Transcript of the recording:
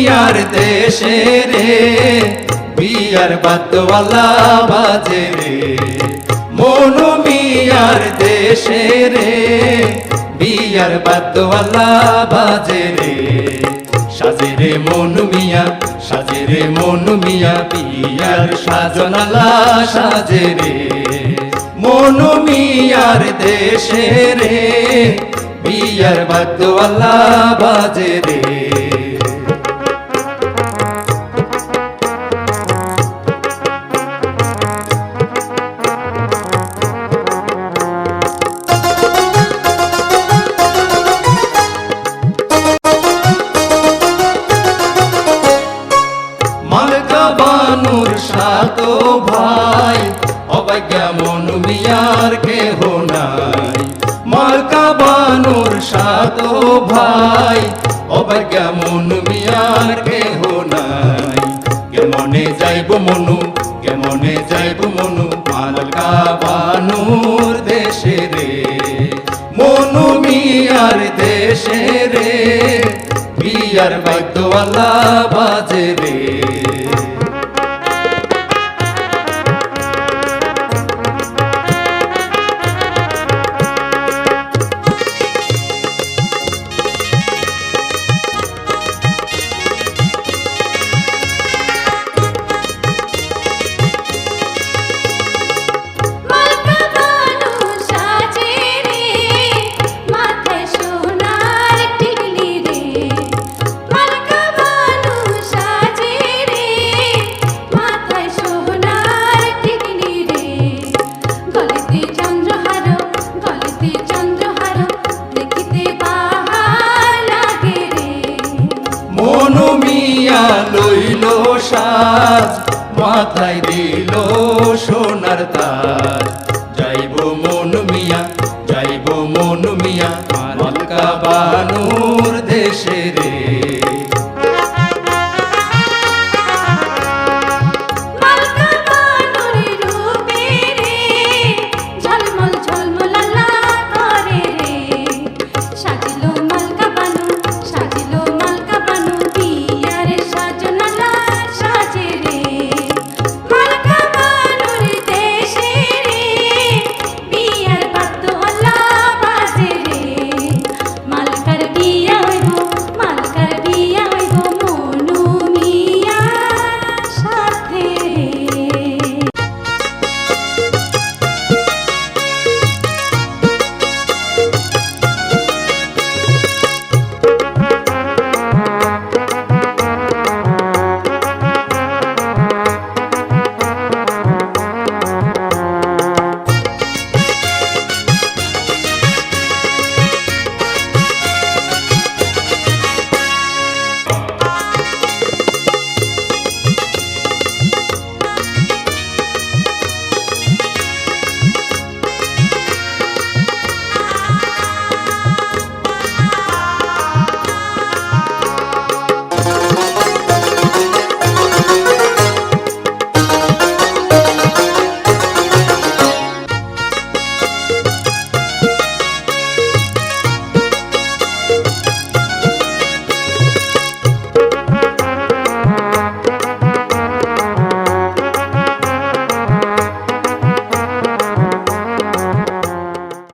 মিয়ার দেশে রে বিয়ার বাদ্যওয়ালা বাজে রে মনু মিয়ার দেশে রে বিয়ার বাদ্যওয়ালা বাজে রে সাজে রে মনু মিয়া সাজে রে মনু মিয়া বিয়ার সাজনালা সাজে রে মনু মিয়ার দেশে রে বিয়ার বাদ্যওয়ালা বাজে রে মালকা বানুর সাত ভাই অবজ্ঞা মনু মিয়ার কেহ নাই মালকা বানুর সাত ভাই অবজ্ঞা মনু মিয়ার কেহ নাই কেমনে যাইব মনু কেমনে যাইব মনু মালকা বানুর দেশে রে মনু মিয়ার দেশে রে বিয়ার বাদ্যওয়ালা বাজে রে মনু মিয়া লইল সাজ মাথায় দিল সোনার তাজ যাইব মনু মিয়া মালকা বানুর দেশে রে